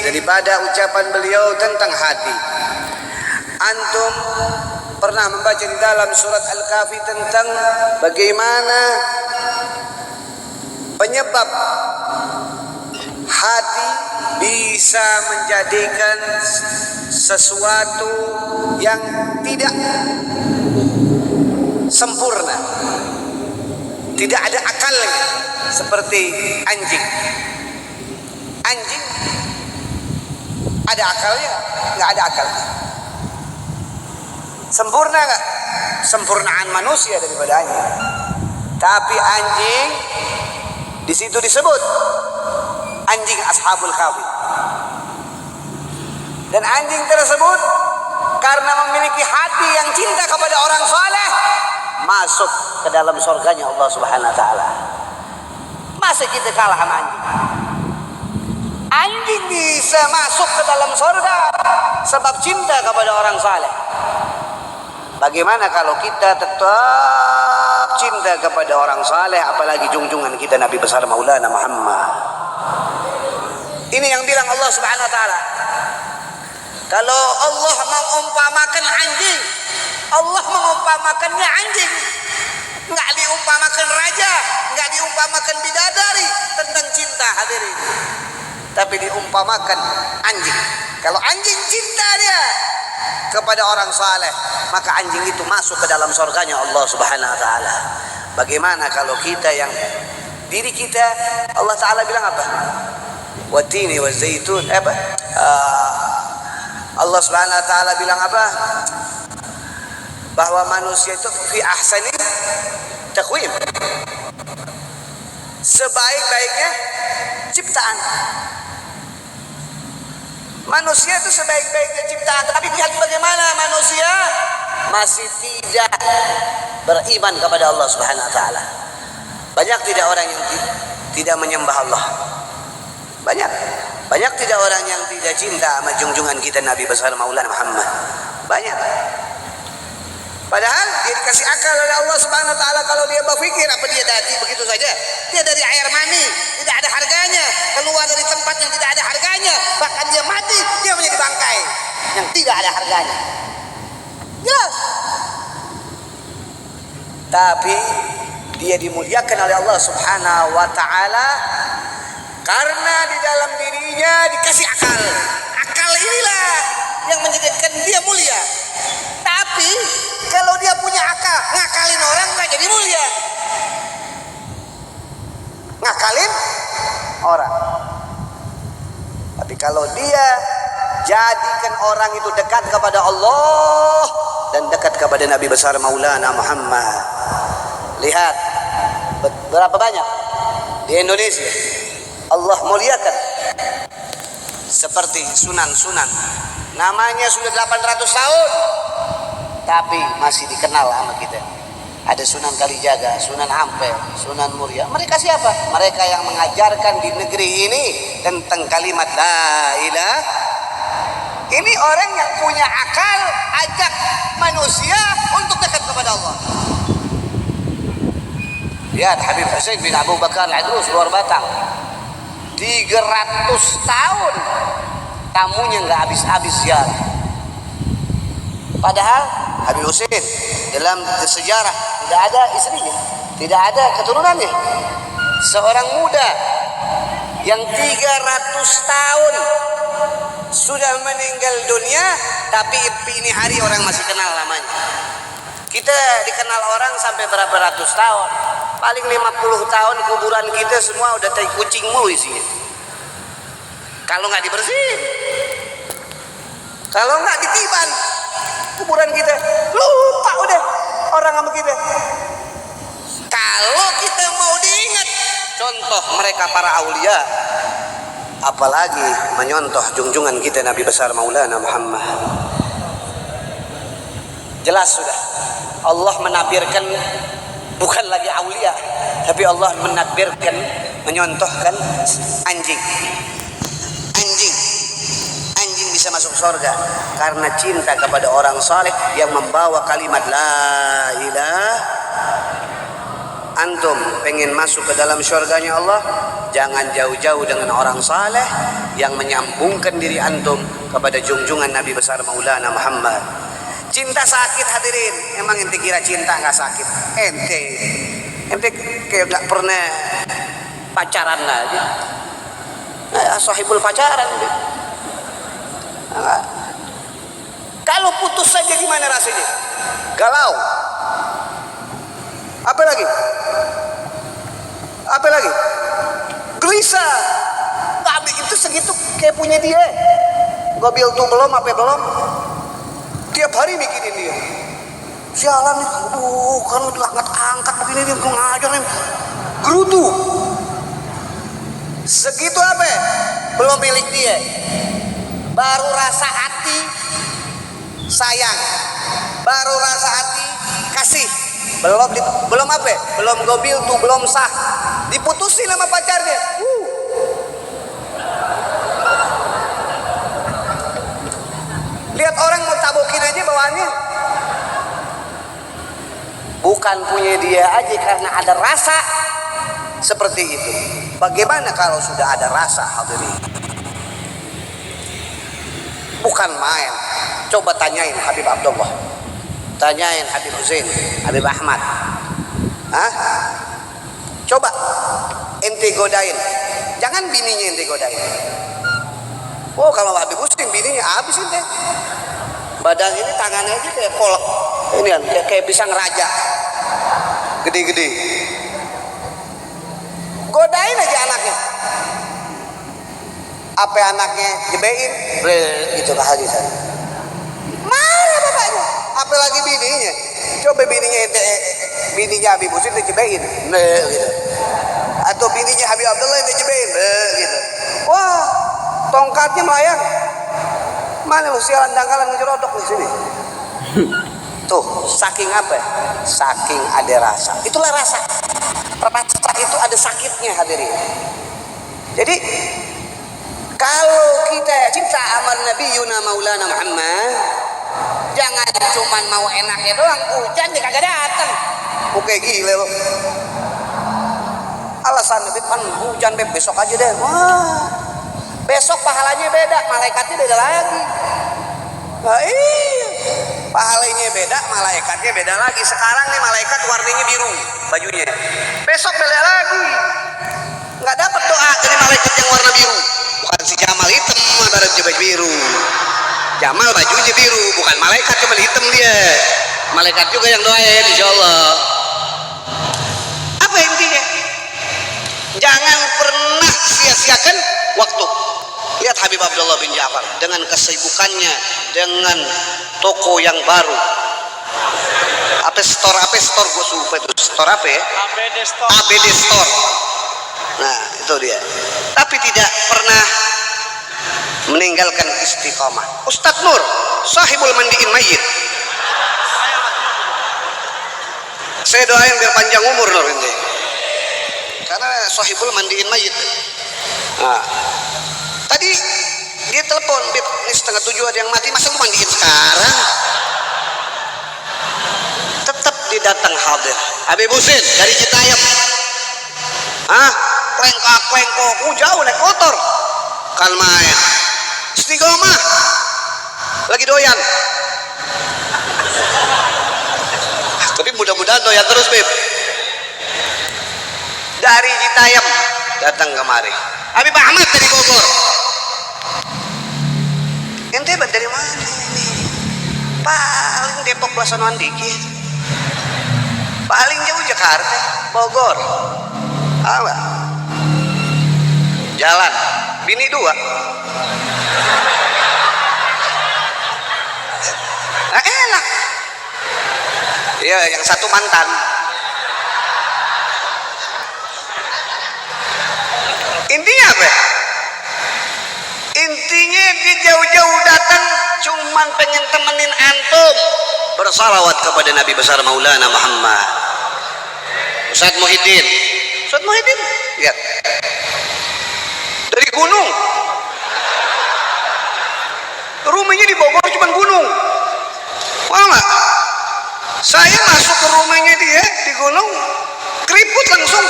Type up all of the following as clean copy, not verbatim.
daripada ucapan beliau tentang hati. Antum pernah membaca di dalam surat Al-Kahfi tentang bagaimana penyebab hati bisa menjadikan sesuatu yang tidak sempurna, tidak ada akalnya, seperti anjing. Anjing ada akalnya? Nggak ada akalnya. Sempurna nggak? Sempurnaan manusia daripada anjing. Tapi anjing di situ disebut anjing ashabul kahfi. Dan anjing tersebut karena memiliki hati yang cinta kepada orang saleh, masuk ke dalam surganya Allah Subhanahu wa taala. Masa kita kalah sama anjing? Anjing bisa masuk ke dalam surga sebab cinta kepada orang saleh. Bagaimana kalau kita tetap cinta kepada orang saleh, apalagi junjungan kita Nabi besar Maulana Muhammad. Ini yang bilang Allah Subhanahu wa taala. Kalau Allah mengumpamakan anjing, Allah mengumpamakannya anjing. Enggak diumpamakan raja, enggak diumpamakan bidadari tentang cinta, hadirin. Tapi diumpamakan anjing. Kalau anjing cinta dia kepada orang saleh, maka anjing itu masuk ke dalam surganya Allah Subhanahu wa taala. Bagaimana kalau kita yang diri kita Allah taala bilang apa? Watini wazaitun, apa? Allah Subhanahu wa taala bilang apa? Bahwa manusia itu fi ahsani taqwim. Sebaik-baiknya ciptaan. Manusia itu sebaik-baiknya ciptaan, tapi lihat bagaimana manusia masih tidak beriman kepada Allah Subhanahu wa taala. Banyak tidak orang yang tidak menyembah Allah. Banyak tidak orang yang tidak cinta sama junjungan kita Nabi besar Maulana Muhammad. Banyak. Padahal dia dikasih akal oleh Allah Subhanahu wa taala. Kalau dia berpikir apa dia jadi begitu saja. Dia dari air mani, tidak ada harganya, keluar dari tempat yang tidak ada harganya, bahkan dia mati, dia menjadi bangkai yang tidak ada harganya. Jelas. Tapi dia dimuliakan oleh Allah Subhanahu wa taala karena di dalam dirinya dikasih akal. Akal inilah yang menjadikan dia mulia. Tapi kalau dia punya akal, ngakalin orang nggak jadi mulia. Ngakalin orang. Tapi kalau dia jadikan orang itu dekat kepada Allah dan dekat kepada Nabi besar Maulana Muhammad. Lihat berapa banyak di Indonesia Allah muliakan seperti sunan-sunan, namanya sudah 800 tahun tapi masih dikenal sama kita. Ada Sunan Kalijaga, Sunan Ampel, Sunan Muria. Mereka siapa? Mereka yang mengajarkan di negeri ini tentang kalimat la ilaha. Ini orang yang punya akal, ajak manusia untuk dekat kepada Allah. Lihat Habib Hussein bin Abu Bakar Al-Idrus luar Batang, 300 tahun tamunya nggak habis-habis ziarah. Padahal Habib Hussein dalam sejarah tidak ada istrinya, tidak ada keturunannya. Seorang muda yang 300 tahun sudah meninggal dunia, tapi ini hari orang masih kenal namanya. Kita dikenal orang sampai berapa ratus tahun, paling 50 tahun kuburan kita semua udah tai kucing mulu isinya. Kalau nggak dibersihin, kalau nggak ditiban kuburan kita, lupa udah orang sama kita. Kalau kita mau diingat contoh mereka para aulia, apalagi menyontoh junjungan kita Nabi besar Maulana Muhammad. Jelas sudah Allah menakbirkan bukan lagi aulia, tapi Allah menakbirkan, menyontohkan anjing. Anjing bisa masuk surga karena cinta kepada orang saleh yang membawa kalimat la ilaha antum pengen masuk ke dalam syurganya Allah, jangan jauh-jauh dengan orang saleh yang menyambungkan diri antum kepada junjungan Nabi besar Maulana Muhammad. Cinta sakit hadirin. Emang ente kira cinta nggak sakit? Ente kayak nggak pernah pacaran aja. Sahibul pacaran. Kalau putus saja gimana rasanya? Galau. Apa lagi? Apa lagi? Gelisah. Tapi itu segitu kayak punya dia. Gobil tuh belum, apa belum? Tiap hari mikirin dia. Sialan nih, kan udah angkat begini dia ngajar nih. Gerutu. Segitu apa? Belum milik dia. Baru rasa hati sayang. Baru rasa hati kasih. Belum apa? Belum gobil tuh belum sah. Diputusin sama pacarnya. Lihat orang mau tabokin aja bawaannya. Bukan punya dia aja karena ada rasa seperti itu. Bagaimana kalau sudah ada rasa hadirin? Bukan main. Coba tanyain Habib Abdullah. Tanyain Habib Husain, Habib Ahmad. Coba ente godain. Jangan bininya ente godain. Oh, kalau Habib Husain bininya habis ente. Badan ini tangannya aja kayak kolak. Ini kan kayak pisang raja. Gede-gede. Godain aja anaknya. Apa anaknya jebein? Gitu lah hadisan. Marah bapaknya. Apalagi bininya. Coba bininya Habib Husain dijebein. Gitu. Atau bininya Habib Abdullah dijebein. Gitu. Wah, tongkatnya melayang. Mana lu sialan dangkalan ngejerodok di sini. Tuh, saking apa? Saking ada rasa. Itulah rasa. Rasa itu ada sakitnya hadirin. Jadi kalau kita cinta amal Nabi Yuna Maulana Muhammad, jangan cuman mau enaknya doang, hujan dia kagak datang. Oke gile lo. Alasan Nabi kan hujan besok aja deh. Wah, besok pahalanya beda, malaikatnya beda lagi. Nah, iya. Pahalanya beda, malaikatnya beda lagi. Sekarang nih malaikat warnanya biru bajunya. Besok beda lagi. Nggak dapat doa dari malaikat yang warna biru. Bukan si Jamal hitam, ada baju biru. Jamal bajunya biru, bukan malaikat cuma hitam dia. Malaikat juga yang doain, insya Allah. Apa intinya? Jangan pernah sia-siakan waktu. Lihat Habib Abdullah bin Ja'far dengan kesibukannya, dengan toko yang baru. Apa store gue lupa itu. Store apa ya? ABD Store. Nah, itu dia. Tapi tidak pernah meninggalkan istiqomah. Ustadz Nur, sahibul mandiin mayit. Saya doain biar panjang umur Nur ini. Karena sahibul mandiin mayit. Nah, tadi dia telepon, Bib, ini 6:30 ada yang mati, masa lu mandiin sekarang? Tetap dia datang hadir. Habib Husain dari Citayam. Klengkok, jauh naik motor. Kalmain. Istiqomah. Lagi doyan. Tapi mudah-mudahan doyan terus, Bib. Dari Citayam datang kemari. Habib Ahmad dari Bogor. Ente dari mana ini? Paling Depok Belasanuan dikit. Paling jauh Jakarta, Bogor. Apa? Jalan. Bini 2. Nah, enak. Iya, yang satu mantan. Intinya apa? Intinya dia jauh-jauh datang cuman pengen temenin antum bersalawat kepada Nabi besar Maulana Muhammad. Ustadz Muhyiddin, lihat dari gunung, rumahnya di Bogor cuman gunung. Wah nggak? Saya masuk ke rumahnya dia di gunung, keriput langsung.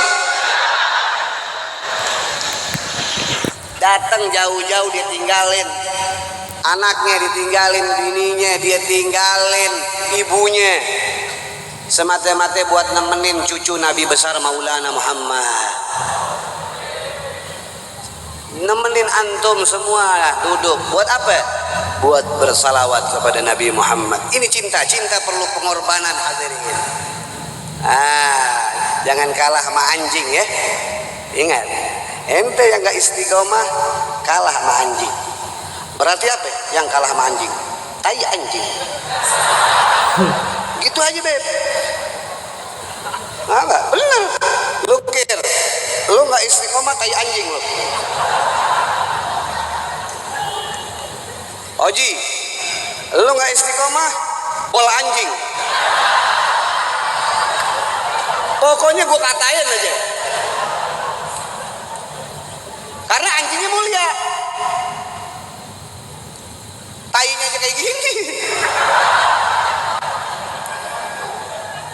Datang jauh-jauh dia tinggalin anaknya, ditinggalin bininya, dia tinggalin ibunya, semata-mata buat nemenin cucu Nabi besar Maulana Muhammad. Nemenin antum semua duduk buat apa? Buat bersalawat kepada Nabi Muhammad. Ini cinta perlu pengorbanan hadirin. Jangan kalah sama anjing ya. Ingat, ente yang gak istiqomah kalah sama anjing. Berarti apa? Yang kalah sama anjing, tai anjing. Gitu aja beb. Enggak, bener. Lu kir, lu gak istiqomah tai anjing lu. Oji, lu gak istiqomah bola anjing. Pokoknya gue katain aja. Karena anjingnya mulia, tainya aja kayak gini.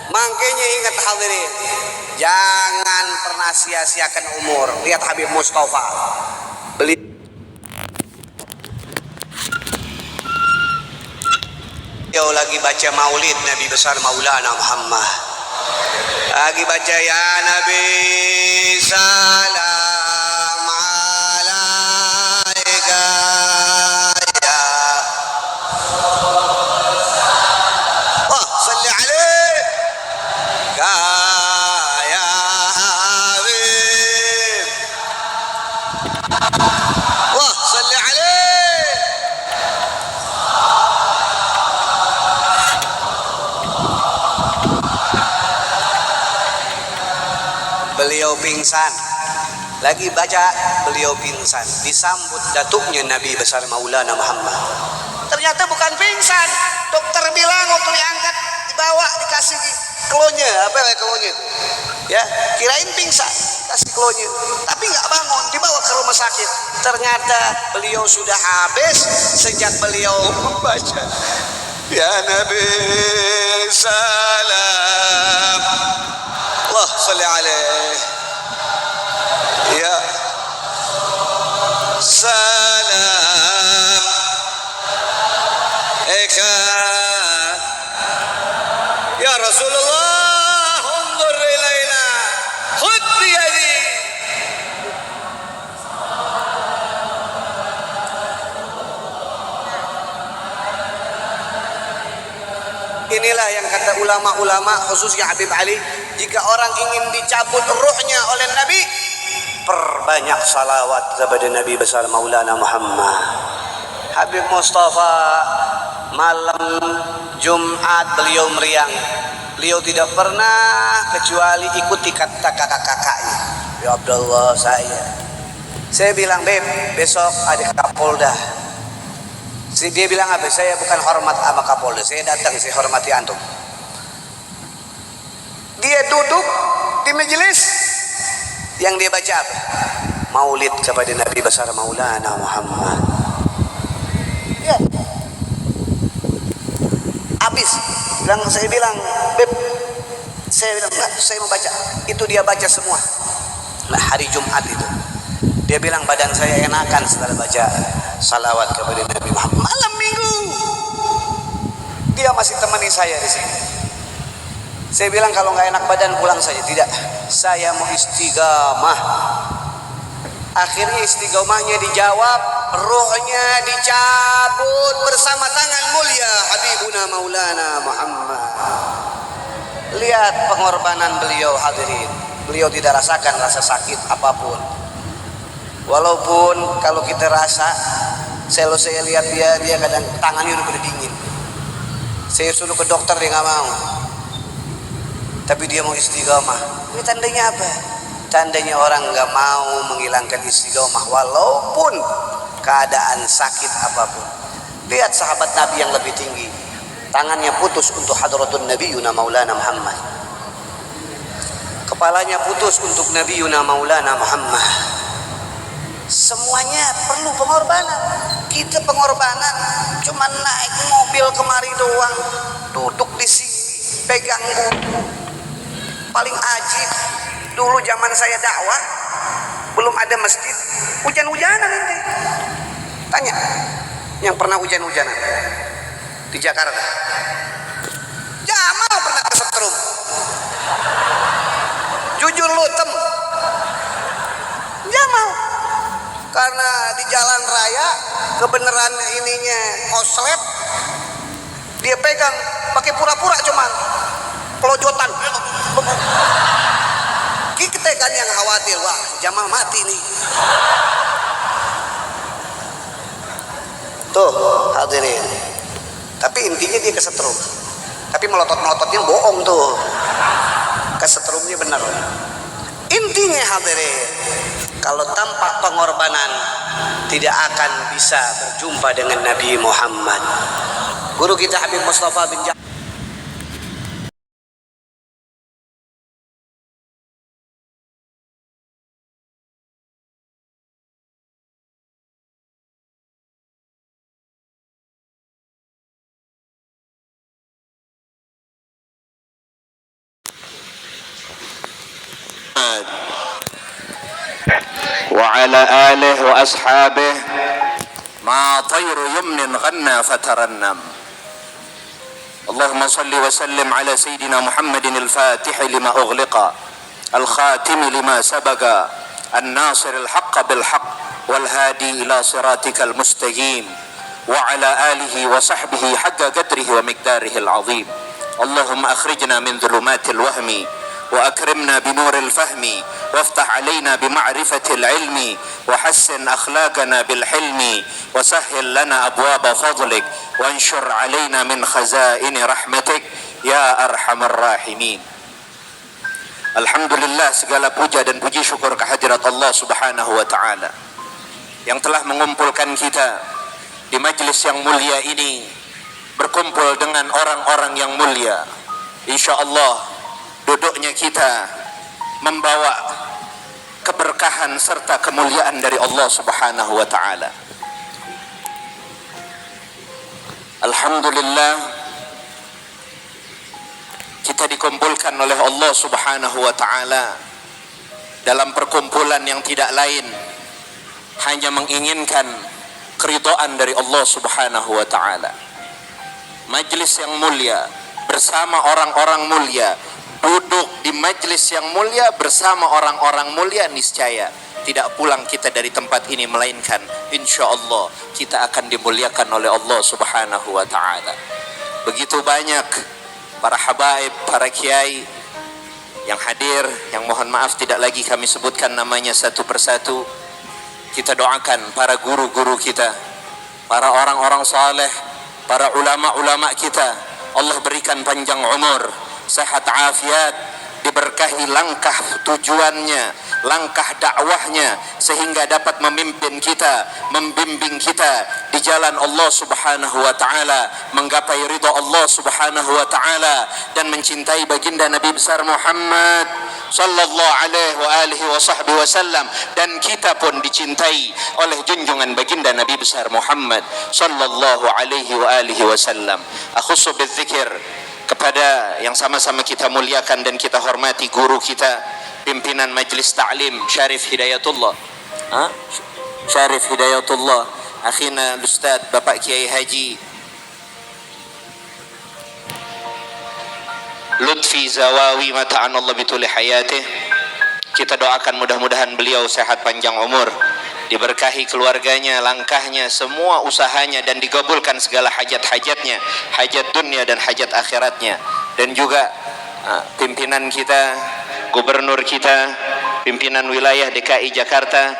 Makanya ingat hadirin, jangan pernah sia-siakan umur. Lihat Habib Mustafa, beliau lagi baca maulid Nabi besar Maulana Muhammad, lagi baca ya Nabi salam alaika ya wah salli alaika ya Habib wah salli alaika. Beliau pingsan, lagi baca beliau pingsan, disambut datuknya Nabi besar Maulana Muhammad. Ternyata bukan pingsan, dokter bilang waktu diangkat dibawa dikasih klonya, apa ya klonya itu ya, kirain pingsan kasih klonya, tapi nggak bangun, dibawa ke rumah sakit. Ternyata beliau sudah habis sejak beliau membaca ya Nabi salam Allah salli alaih ya salam eka ya Rasulullah unzur ilaina khudh biyadi. Inilah yang kata ulama-ulama khususnya Habib Ali, jika orang ingin dicabut ruhnya oleh Nabi, perbanyak salawat kepada Nabi besar Maulana Muhammad. Habib Mustafa malam Jumat beliau meriang, beliau tidak pernah kecuali ikuti kata kakak-kakaknya. Ya Abdullah saya bilang beb besok ada Kapolda. Dia bilang apa? Saya bukan hormat sama Kapolda, saya datang, saya hormati antum. Dia duduk di majelis, yang dia baca apa? Maulid kepada Nabi besar Maulana Muhammad. Ya. Habis, saya bilang, beb, saya bilang, enggak, saya mau baca. Itu dia baca semua. Nah, hari Jumat itu. Dia bilang badan saya enakan setelah baca salawat kepada Nabi Muhammad. Malam minggu dia masih temani saya di sini. Saya bilang kalau nggak enak badan pulang saja. Tidak, saya mau istiqamah. Akhirnya istiqamahnya dijawab, rohnya dicabut bersama tangan mulia Habibuna Maulana Muhammad. Lihat pengorbanan beliau hadirin. Beliau tidak rasakan rasa sakit apapun. Walaupun kalau kita rasa, kalau saya lihat dia kadang tangannya udah dingin. Saya suruh ke dokter dia nggak mau. Tapi dia mau istiqomah. Ini tandanya apa? Tandanya orang nggak mau menghilangkan istiqomah walaupun keadaan sakit apapun. Lihat sahabat Nabi yang lebih tinggi, tangannya putus untuk hadratun Nabi Yuna Maulana Muhammad. Kepalanya putus untuk Nabi Yuna Maulana Muhammad. Semuanya perlu pengorbanan. Kita pengorbanan cuma naik mobil kemari doang, duduk di sini, pegang buku. paling ajib. Dulu zaman saya dakwah belum ada masjid, hujan-hujanan nanti. Tanya yang pernah hujan-hujanan di Jakarta. Jamal pernah kesetrum. Jujur lu tem. Jamal karena di jalan raya kebenaran ininya koslet, dia pegang pakai pura-pura cuman pelojotan. Kita kan yang khawatir, wah Jamal mati nih. Tuh hadirin. Tapi intinya dia kesetrum. Tapi melotot-melototnya bohong tuh. Kesetrumnya benar. Intinya hadirin, kalau tanpa pengorbanan tidak akan bisa berjumpa dengan Nabi Muhammad. Guru kita Habib Mustafa bin Ja'far. وعلى آله وأصحابه ما طير يمن غنى فترنم اللهم صل وسلم على سيدنا محمد الفاتح لما أغلق الخاتم لما سبق الناصر الحق بالحق والهادي إلى صراطك المستقيم وعلى آله وصحبه حق قدره ومقداره العظيم اللهم أخرجنا من ظلمات الوهم وأكرمنا بنور الفهم وافتح علينا بمعرفة العلم وحسن أخلاقنا بالحلم وسهل لنا أبواب فضلك وانشر علينا من خزائن رحمتك يا أرحم الراحمين. Alhamdulillah, segala puja dan puji syukur kehadirat Allah Subhanahu wa Ta'ala yang telah mengumpulkan kita di majlis yang mulia ini, berkumpul dengan orang-orang yang mulia. InsyaAllah duduknya kita membawa keberkahan serta kemuliaan dari Allah Subhanahu wa Ta'ala. Alhamdulillah, kita dikumpulkan oleh Allah Subhanahu wa Ta'ala dalam perkumpulan yang tidak lain hanya menginginkan keridhaan dari Allah Subhanahu wa Ta'ala. Majlis yang mulia bersama orang-orang mulia, duduk di majlis yang mulia bersama orang-orang mulia, niscaya tidak pulang kita dari tempat ini melainkan insya Allah kita akan dimuliakan oleh Allah Subhanahu wa Ta'ala. Begitu banyak para habaib, para kiai yang hadir, yang mohon maaf tidak lagi kami sebutkan namanya satu persatu. Kita doakan para guru-guru kita, para orang-orang saleh, para ulama-ulama kita, Allah berikan panjang umur, sehat afiat, diberkahi langkah tujuannya, langkah dakwahnya, sehingga dapat memimpin kita, membimbing kita di jalan Allah Subhanahu wa Ta'ala, menggapai ridha Allah Subhanahu wa Ta'ala, dan mencintai baginda Nabi besar Muhammad sallallahu alaihi wa alihi wa sahbihi wasallam, dan kita pun dicintai oleh junjungan baginda Nabi besar Muhammad sallallahu alaihi wa alihi wasallam. Akhussu bidzikir kepada yang sama-sama kita muliakan dan kita hormati guru kita, pimpinan Majlis Ta'lim Syarif Hidayatullah, Syarif Hidayatullah, akhina Ustaz Bapak Kiai Haji Lutfi Zawawi mata'anallah bituli hayatih. Kita doakan mudah-mudahan beliau sehat panjang umur, diberkahi keluarganya, langkahnya, semua usahanya, dan digabulkan segala hajat-hajatnya, hajat dunia dan hajat akhiratnya. Dan juga pimpinan kita, gubernur kita, pimpinan wilayah DKI Jakarta,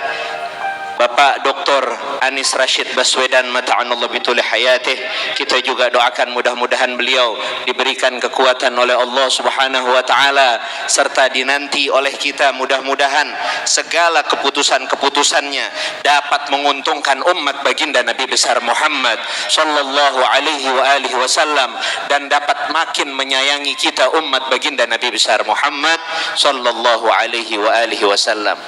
Bapak Dr. Anies Rashid Baswedan mata'anallah bituli hayatih. Kita juga doakan mudah-mudahan beliau diberikan kekuatan oleh Allah Subhanahu wa Ta'ala, serta dinanti oleh kita mudah-mudahan segala keputusan-keputusannya dapat menguntungkan umat baginda Nabi besar Muhammad sallallahu alaihi wa alihi wasallam, dan dapat makin menyayangi kita umat baginda Nabi besar Muhammad sallallahu alaihi wa alihi wasallam.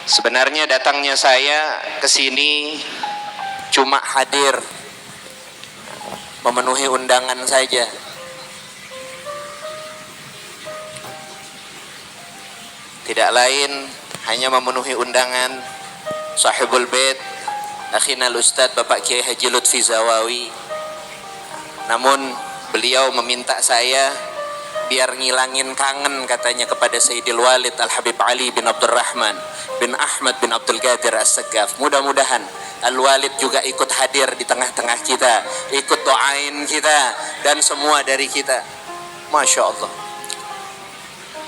Sebenarnya datangnya saya ke sini cuma hadir memenuhi undangan saja. tidak lain hanya memenuhi undangan Sahibul Bait akhina Ustaz Bapak Kiai Haji Lutfi Zawawi. Namun beliau meminta saya biar ngilangin kangen katanya kepada Sayyidil Walid Al-Habib Ali bin Abdurrahman bin Ahmad bin Abdul Qadir As-Saggaf. Mudah-mudahan Al-Walid juga ikut hadir di tengah-tengah kita, ikut doain kita dan semua dari kita. Masya Allah.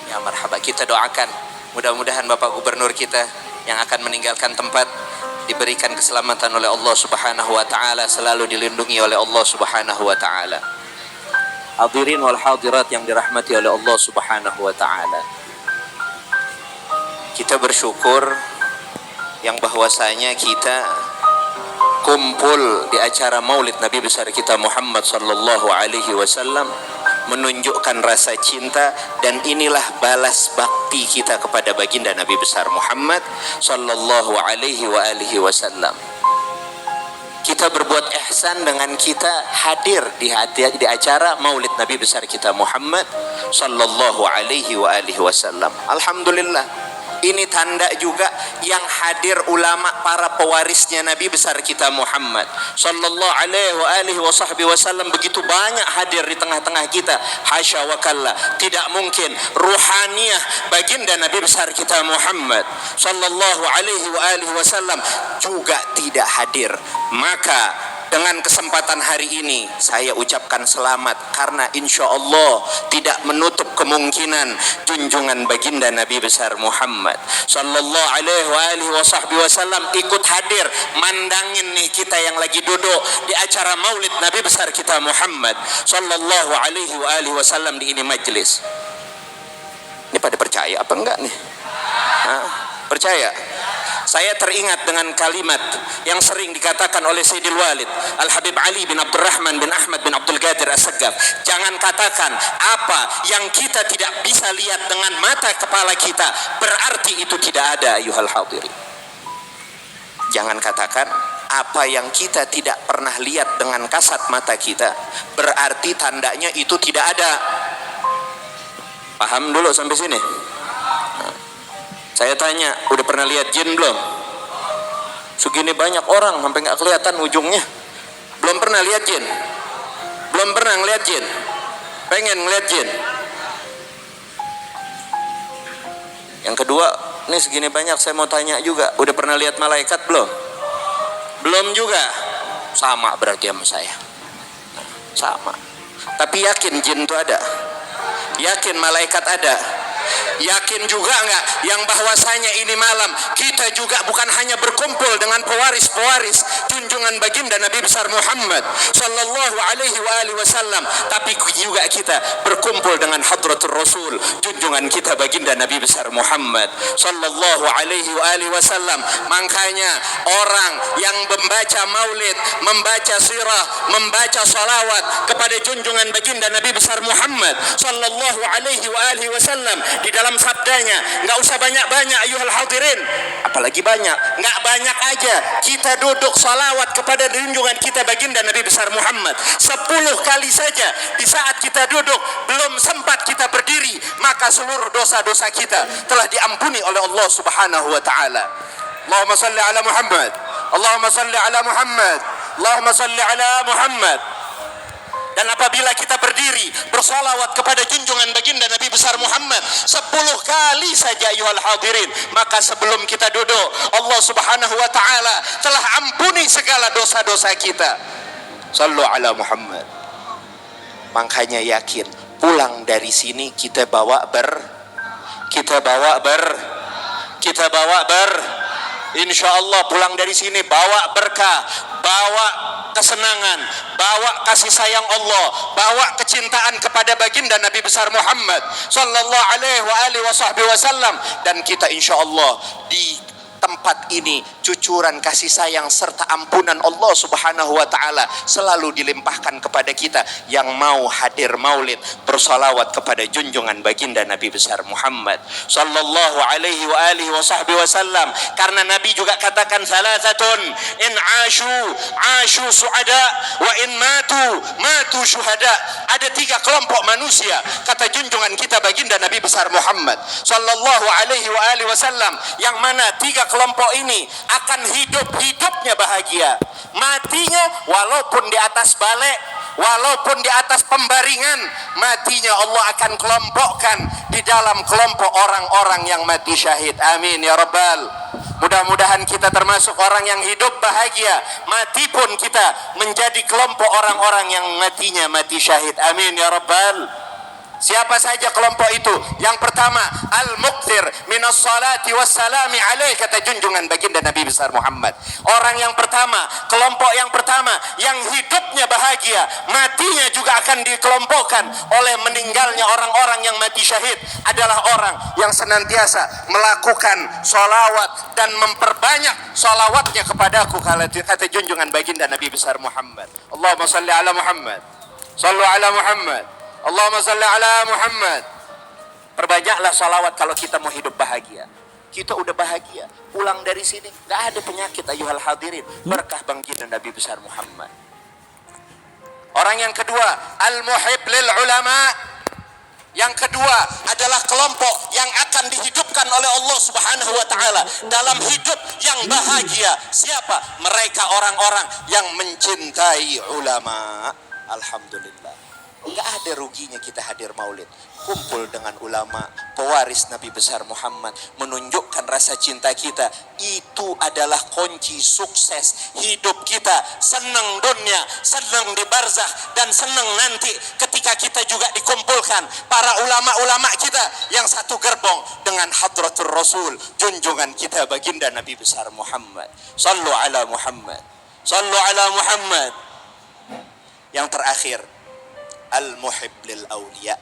Ya marhaba, kita doakan mudah-mudahan Bapak Gubernur kita yang akan meninggalkan tempat diberikan keselamatan oleh Allah Subhanahu wa taala, selalu dilindungi oleh Allah Subhanahu wa taala. Hadirin wal hadirat yang dirahmati oleh Allah Subhanahu wa taala. Kita bersyukur yang bahwasanya kita kumpul di acara Maulid Nabi besar kita Muhammad sallallahu alaihi wasallam menunjukkan rasa cinta, dan inilah balas bakti kita kepada baginda Nabi besar Muhammad sallallahu alaihi wasallam. Kita berbuat ihsan dengan kita hadir di acara Maulid Nabi besar kita Muhammad sallallahu alaihi wasallam. Alhamdulillah. Ini tanda juga yang hadir ulama para pewarisnya Nabi besar kita Muhammad sallallahu alaihi wasallam begitu banyak hadir di tengah-tengah kita. Hasya wa kalla, tidak mungkin ruhaniyah baginda Nabi besar kita Muhammad sallallahu alaihi wasallam juga tidak hadir. Maka dengan kesempatan hari ini saya ucapkan selamat, karena insya Allah tidak menutup kemungkinan junjungan baginda Nabi besar Muhammad sallallahu alaihi wasallam ikut hadir mandangin nih kita yang lagi duduk di acara Maulid Nabi besar kita Muhammad sallallahu alaihi wasallam di ini majlis. Ini pada percaya apa enggak nih? Percaya? Saya teringat dengan kalimat yang sering dikatakan oleh Sayyidil Walid Al-Habib Ali bin Abdurrahman bin Ahmad bin Abdul Qadir As-Saggaf. Jangan katakan apa yang kita tidak bisa lihat dengan mata kepala kita berarti itu tidak ada, ayuhal hadirin. Jangan katakan apa yang kita tidak pernah lihat dengan kasat mata kita berarti tandanya itu tidak ada. Paham dulu sampai sini? Saya tanya, udah pernah lihat jin belum? Segini banyak orang sampai nggak kelihatan ujungnya. Belum pernah lihat jin? Belum pernah ngeliat jin? Pengen ngeliat jin? Yang kedua, nih segini banyak saya mau tanya juga, udah pernah lihat malaikat belum? Belum juga. Sama berarti sama saya. Sama. Tapi yakin jin itu ada? Yakin malaikat ada? Yakin juga enggak yang bahwasanya ini malam kita juga bukan hanya berkumpul dengan pewaris-pewaris junjungan baginda Nabi besar Muhammad sallallahu alaihi wasallam, tapi juga kita berkumpul dengan hadratur Rasul junjungan kita baginda Nabi besar Muhammad sallallahu alaihi wasallam. Makanya orang yang membaca maulid, membaca sirah, membaca salawat kepada junjungan baginda Nabi besar Muhammad sallallahu alaihi wasallam, di dalam sabdanya nggak usah banyak-banyak ayuhal hadirin, apalagi banyak, nggak banyak aja kita duduk salawat kepada junjungan kita baginda Nabi besar Muhammad 10 kali saja di saat kita duduk, belum sempat kita berdiri, maka seluruh dosa-dosa kita telah diampuni oleh Allah Subhanahu wa taala. Allahumma salli ala Muhammad, Allahumma salli ala Muhammad, Allahumma salli ala Muhammad. Dan apabila kita berdiri bersalawat kepada junjungan baginda Nabi besar Muhammad 10 kali saja ayuhal hadirin, maka sebelum kita duduk Allah Subhanahu wa taala telah ampuni segala dosa-dosa kita. Sallu ala Muhammad. Makanya yakin pulang dari sini kita bawa insya Allah pulang dari sini bawa berkah, bawa kesenangan, bawa kasih sayang Allah, bawa kecintaan kepada baginda Nabi besar Muhammad sallallahu alaihi wasallam, dan kita insya Allah tempat ini cucuran kasih sayang serta ampunan Allah Subhanahu wa taala selalu dilimpahkan kepada kita yang mau hadir maulid bersolawat kepada junjungan baginda Nabi besar Muhammad sallallahu alaihi wa alihi wa sahbihi wasallam. Karena Nabi juga katakan salasatun in asyu suada wa in matu syuhada. Ada 3 kelompok manusia kata junjungan kita baginda Nabi besar Muhammad sallallahu alaihi wa alihi wasallam, yang mana 3 kelompok ini akan hidupnya bahagia, matinya walaupun di atas balik, walaupun di atas pembaringan, matinya Allah akan kelompokkan di dalam kelompok orang-orang yang mati syahid. Amin ya rabbal. Mudah-mudahan kita termasuk orang yang hidup bahagia, mati pun kita menjadi kelompok orang-orang yang matinya mati syahid. Amin ya rabbal. Siapa saja kelompok itu? Yang pertama, al-muqtir minas salati wassalami alaih, kata junjungan baginda Nabi besar Muhammad. Orang yang pertama, kelompok yang pertama yang hidupnya bahagia, matinya juga akan dikelompokkan oleh meninggalnya orang-orang yang mati syahid adalah orang yang senantiasa melakukan sholawat dan memperbanyak sholawatnya kepadaku, kata junjungan baginda Nabi besar Muhammad. Allahumma salli ala Muhammad, sallu ala Muhammad, Allahumma salli ala Muhammad. Perbanyaklah salawat kalau kita mau hidup bahagia. Kita udah bahagia, pulang dari sini gak ada penyakit ayuhal hadirin, berkah baginda Nabi besar Muhammad. Orang yang kedua, al-muhib lil ulama. Yang kedua adalah kelompok yang akan dihidupkan oleh Allah Subhanahu wa taala dalam hidup yang bahagia. Siapa? Mereka orang-orang yang mencintai ulama. Alhamdulillah. Enggak ada ruginya kita hadir maulid, kumpul dengan ulama, pewaris Nabi besar Muhammad, menunjukkan rasa cinta kita. Itu adalah kunci sukses hidup kita. Senang dunia, senang di barzakh, dan senang nanti ketika kita juga dikumpulkan para ulama-ulama kita yang satu gerbong dengan hadratul Rasul, junjungan kita baginda Nabi besar Muhammad. Sallu ala Muhammad, sallu ala Muhammad. Yang terakhir, al-muhib lil awliya.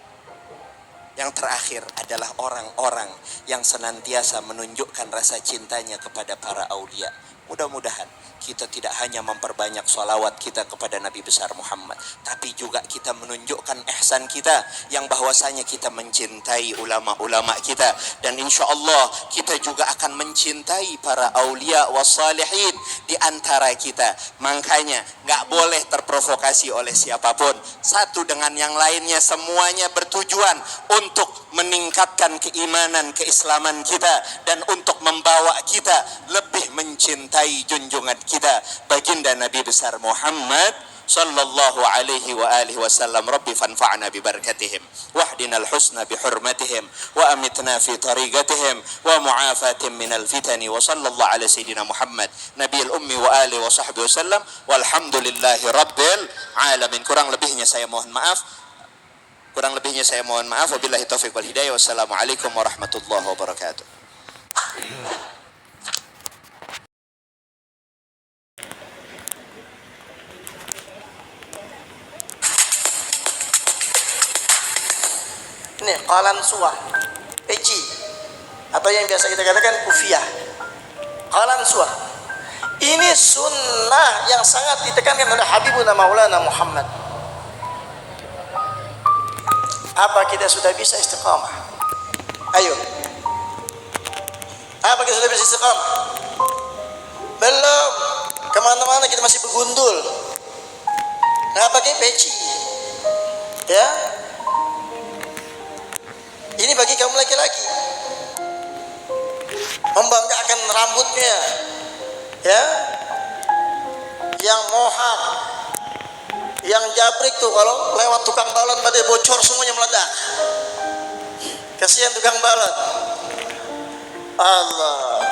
Yang terakhir adalah orang-orang yang senantiasa menunjukkan rasa cintanya kepada para aulia. Mudah-mudahan kita tidak hanya memperbanyak sholawat kita kepada Nabi besar Muhammad, tapi juga kita menunjukkan ihsan kita yang bahwasanya kita mencintai ulama-ulama kita, dan insya Allah kita juga akan mencintai para aulia wassalihin di antara kita. Makanya gak boleh terprovokasi oleh siapapun. Satu dengan yang lainnya semuanya bertujuan untuk meningkatkan keimanan, keislaman kita, dan untuk membawa kita lebih mencintai junjungan kita baginda Nabi besar Muhammad sallallahu alaihi wa alihi wasallam. Rabbi fanfa'na bi barakatihim wahdina al-husna bi hurmatihim wa amitna fi tariqatihim wa mu'afatin minal fitani wa sallallahu ala sayyidina Muhammad nabiyil ummi wa alihi wa sahbihi wasallam walhamdulillahi rabbil alamin. Kurang lebihnya saya mohon maaf. Wabillahi taufiq wal hidayah. Wassalamualaikum warahmatullahi wabarakatuh. Ini qalan suah, peci, atau yang biasa kita katakan kufiyah. Qalan suah. Ini sunnah yang sangat ditekankan oleh Habibuna Maulana Muhammad. Apa kita sudah bisa istiqamah? Ayo. Apa kita sudah bisa istiqamah? Belum. Kemana-mana kita masih bergundul. Nggak pakai peci. Ya. Ini bagi kaum laki-laki. Membanggakan rambutnya. Ya. Yang mohak, yang jabrik tuh kalau lewat tukang balon pada bocor semuanya meledak. Kasihan tukang balon. Allah.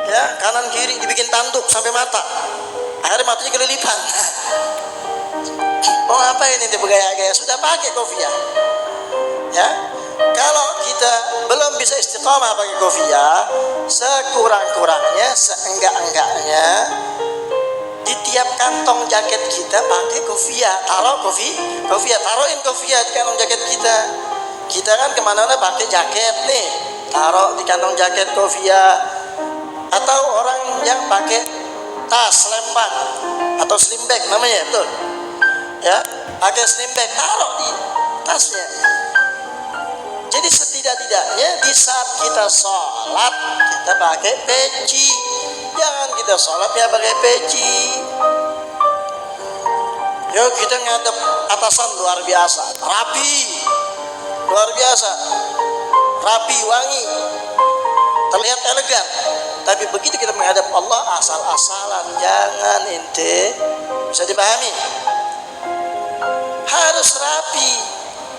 Ya, kanan kiri dibikin tanduk sampai mata. Akhirnya matanya kelilipan. Oh apa ini dia bergaya-gaya? Sudah pakai kopiah. Ya. Kalau kita belum bisa istiqamah pakai kopiah, sekurang-kurangnya, seenggak-enggaknya di tiap kantong jaket kita pakai kopiah. Taruh kopiah, taruhin kopiah di kantong jaket kita. Kita kan kemana-mana pakai jaket nih, taruh di kantong jaket kopiah. atau orang yang pakai tas selempang atau slim bag namanya, betul ya, pakai slim bag taruh di tasnya. Jadi setidak-tidaknya di saat kita sholat kita pakai peci, jangan kita sholat ya pakai peci. Yo, kita ngadep atasan luar biasa, rapi, luar biasa, rapi, wangi, terlihat elegan. Tapi begitu kita menghadap Allah asal-asalan, jangan ente. Bisa dipahami? Harus rapi,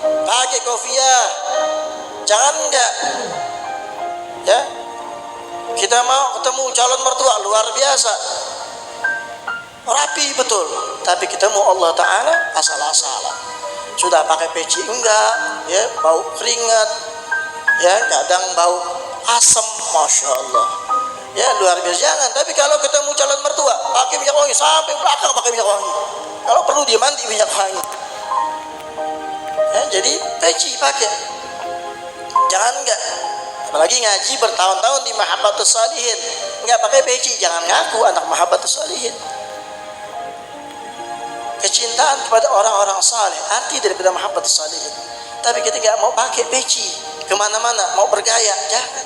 pakai kopiah, jangan enggak. Ya, kita mau ketemu calon mertua luar biasa, rapi betul, tapi ketemu Allah Ta'ala asal-asalan. Sudah pakai peci enggak, ya, bau keringat, ya, kadang bau asam, Masya Allah, ya, luar biasa. Jangan. Tapi kalau ketemu calon mertua pakai minyak wangi sampai belakang, pakai minyak wangi, kalau perlu dia mandi minyak wangi, ya, jadi peci pakai, jangan enggak. Apalagi ngaji bertahun-tahun di Mahabbatus Shalihin enggak pakai peci, jangan ngaku anak Mahabbatus Shalihin. Kecintaan kepada orang-orang saleh arti daripada Mahabbatus Shalihin. Tapi kita nggak mau pakai peci kemana-mana, mau bergaya, jangan.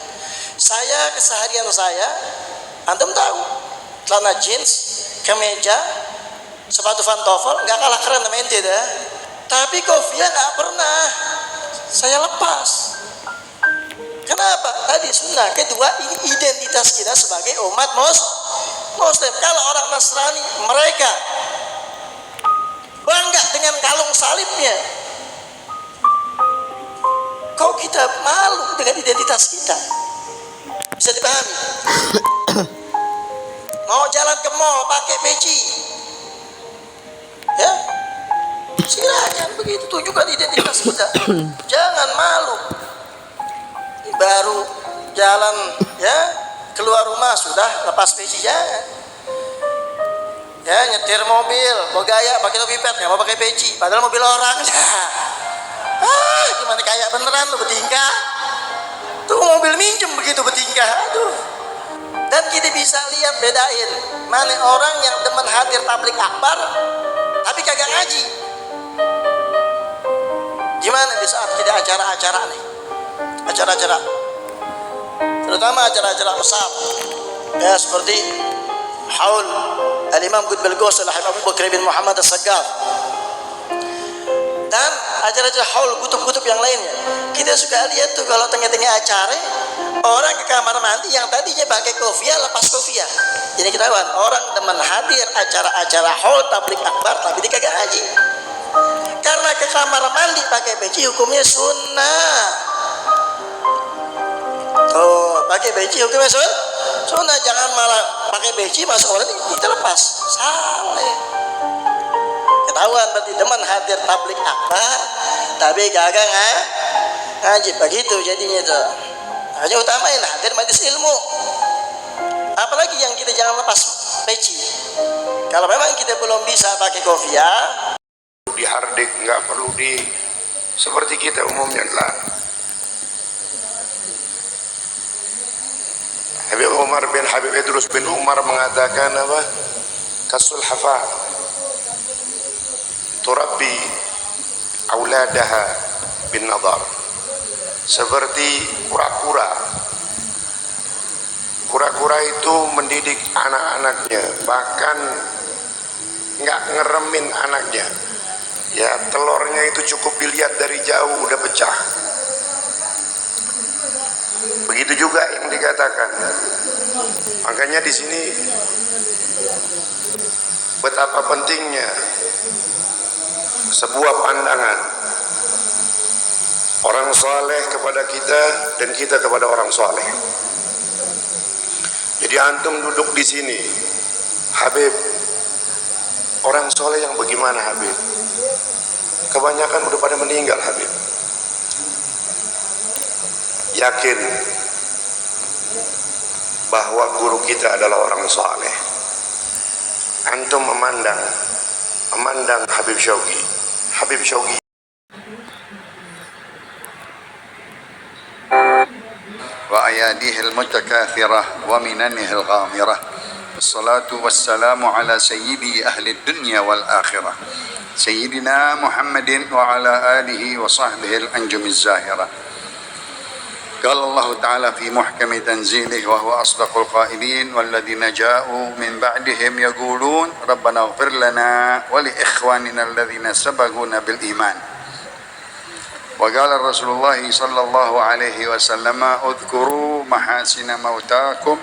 Saya, keseharian saya, antum tahu, celana jeans, kemeja, sepatu pantofel nggak kalah keren sama ente dah. Tapi kopiah nggak pernah saya lepas. Kenapa? Tadi sunnah. Kedua, ini identitas kita sebagai umat Muslim. Kalau orang Nasrani, mereka bangga dengan kalung salibnya. Kok kita malu dengan identitas kita? Bisa dipahami? Mau jalan ke mall pakai peci, ya, silakan, begitu, tunjukkan identitas kita. Jangan malu. Baru jalan, ya, keluar rumah sudah lepas peci, jangan. Ya, nyetir mobil, mau gaya pakai topi pet, nggak mau pakai peci, padahal mobil orang. Gimana kayak beneran lu bertingkah? Tuh mobil minjem begitu bertingkah, aduh. Dan kita bisa lihat, bedain mana orang yang demen hadir tablik akbar tapi kagak ngaji. Gimana di saat kita acara-acara nih, acara-acara, terutama acara-acara besar, ya, seperti haul Al-Imam Qutbul Ghaus Abu Bakar bin Muhammad As-Saggaf, dan acara-acara haul kutub-kutub yang lainnya. Kita suka lihat tuh kalau tengah-tengah acara orang ke kamar mandi yang tadinya pakai kopiah lepas kopiah. Jadi ketahuan orang demen hadir acara-acara haul tablik akbar tapi dia kagak ngaji. Karena ke kamar mandi pakai peci hukumnya sunnah. Tuh, pakai peci hukumnya sunnah. Jangan malah pakai peci masuk orang kita lepas, salah. Ketahuan berarti teman hadir tablik akbar tapi kagak ngaji, begitu jadinya tuh. Hanya utamain hadir majelis ilmu. Apalagi yang kita jangan lepas peci. Kalau memang kita belum bisa pakai kopiah, dihardik, nggak perlu di seperti kita umumnya lah. Habib Idrus bin Umar mengatakan apa? Kasul hafa turabbi auladaha bin nadar. Seperti kura-kura. Kura-kura itu mendidik anak-anaknya, bahkan nggak ngeremin anaknya. Ya, telurnya itu cukup dilihat dari jauh udah pecah. Begitu juga yang dikatakan. Makanya di sini betapa pentingnya sebuah pandangan orang soleh kepada kita dan kita kepada orang soleh. Jadi antum duduk di sini, Habib, orang soleh yang bagaimana Habib? Kebanyakan udah pada meninggal Habib. Yakin bahwa guru kita adalah orang soleh. Antum memandang Habib Syauqi. Wa أعياده المتكاثرة ومننه الغامرة. الصلاة والسلام على سيدي أهل الدنيا والآخرة سيدنا محمد وعلى آله وصحبه الأنجم الزاهرة. قال الله تعالى في محكم تنزيله وهو أصدق القائلين والذين جاءوا من بعدهم يقولون ربنا اغفر لنا ولإخواننا الذين سبقونا بالإيمان. وقال رسول الله صلى الله عليه وسلم اذكروا محاسن موتاكم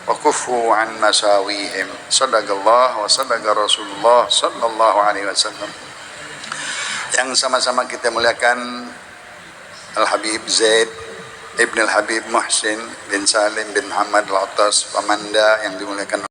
وكفوا عن مساويهم. صدق الله وصدق Rasulullah sallallahu alaihi wasallam. Yang sama-sama kita muliakan Al-Habib Zaid Ibn Al-Habib Muhsin bin Salim bin Muhammad Al-Attas Pamanda yang dimuliakan